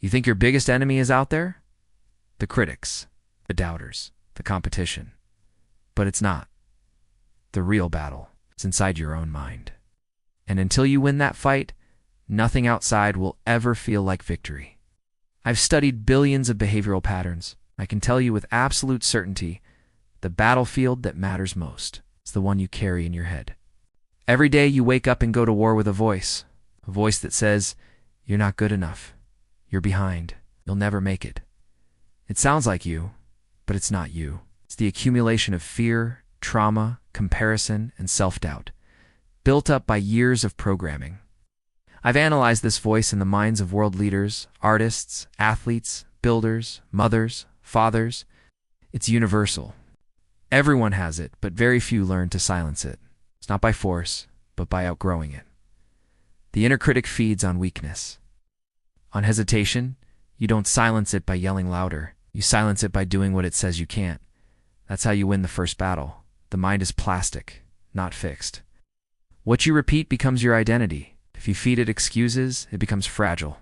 You think your biggest enemy is out there? The critics, the doubters, the competition. But it's not. The real battle is inside your own mind. And until you win that fight, nothing outside will ever feel like victory. I've studied billions of behavioral patterns. I can tell you with absolute certainty, the battlefield that matters most is the one you carry in your head. Every day you wake up and go to war with a voice that says, you're not good enough, you're behind, you'll never make it. It sounds like you, but it's not you. It's the accumulation of fear, trauma, comparison, and self-doubt, built up by years of programming. I've analyzed this voice in the minds of world leaders, artists, athletes, builders, mothers, fathers. It's universal. Everyone has it, but very few learn to silence it. It's not by force, but by outgrowing it. The inner critic feeds on weakness. On hesitation, you don't silence it by yelling louder. You silence it by doing what it says you can't. That's how you win the first battle. The mind is plastic, not fixed. What you repeat becomes your identity. If you feed it excuses, it becomes fragile.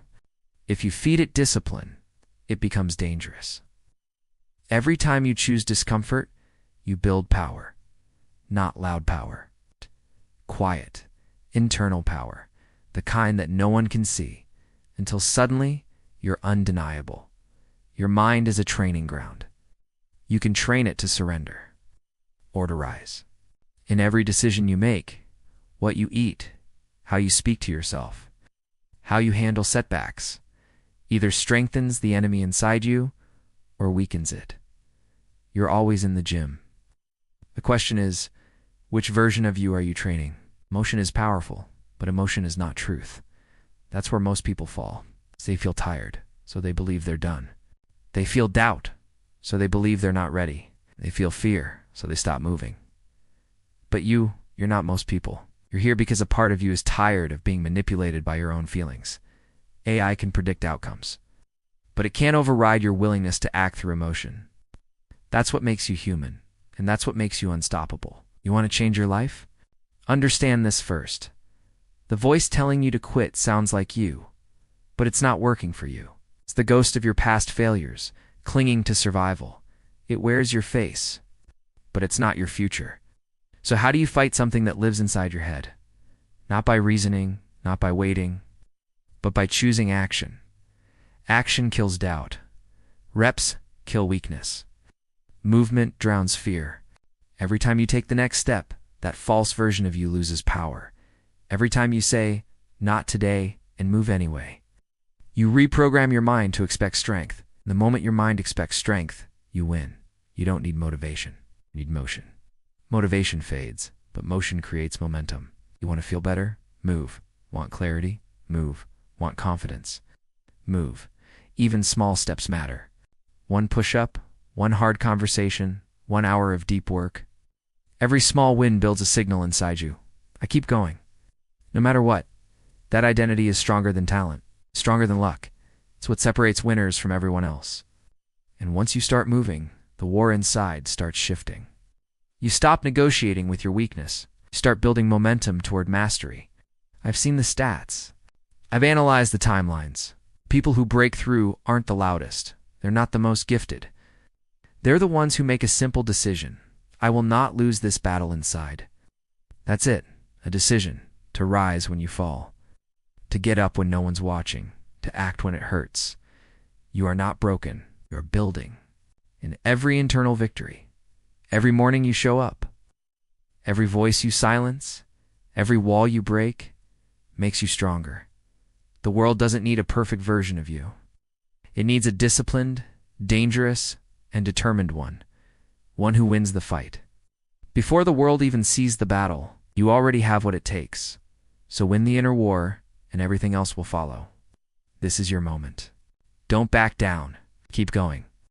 If you feed it discipline, it becomes dangerous. Every time you choose discomfort, you build power. Not loud power. Quiet, internal power. The kind that no one can see, until suddenly you're undeniable. Your mind is a training ground. You can train it to surrender or to rise. In every decision you make, what you eat, how you speak to yourself, how you handle setbacks, either strengthens the enemy inside you or weakens it. You're always in the gym. The question is, which version of you are you training? Emotion is powerful, but emotion is not truth. That's where most people fall. They feel tired, so they believe they're done. They feel doubt, so they believe they're not ready. They feel fear, so they stop moving. But you're not most people. You're here because a part of you is tired of being manipulated by your own feelings. AI can predict outcomes, but it can't override your willingness to act through emotion. That's what makes you human, and that's what makes you unstoppable. You want to change your life? Understand this first. The voice telling you to quit sounds like you, but it's not working for you. It's the ghost of your past failures, clinging to survival. It wears your face, but it's not your future. So how do you fight something that lives inside your head? Not by reasoning, not by waiting, but by choosing action. Action kills doubt. Reps kill weakness. Movement drowns fear. Every time you take the next step, that false version of you loses power. Every time you say, not today, and move anyway, you reprogram your mind to expect strength. The moment your mind expects strength, you win. You don't need motivation. You need motion. Motivation fades, but motion creates momentum. You want to feel better? Move. Want clarity? Move. Want confidence? Move. Even small steps matter. One push-up, one hard conversation, 1 hour of deep work. Every small win builds a signal inside you. I keep going. No matter what, that identity is stronger than talent, stronger than luck. It's what separates winners from everyone else. And once you start moving, the war inside starts shifting. You stop negotiating with your weakness. You start building momentum toward mastery. I've seen the stats. I've analyzed the timelines. People who break through aren't the loudest. They're not the most gifted. They're the ones who make a simple decision. I will not lose this battle inside. That's it. A decision. To rise when you fall. To get up when no one's watching. To act when it hurts. You are not broken. You're building. In every internal victory. Every morning you show up. Every voice you silence. Every wall you break makes you stronger. The world doesn't need a perfect version of you. It needs a disciplined, dangerous, and determined one. One who wins the fight. Before the world even sees the battle, you already have what it takes. So win the inner war, and everything else will follow. This is your moment. Don't back down. Keep going.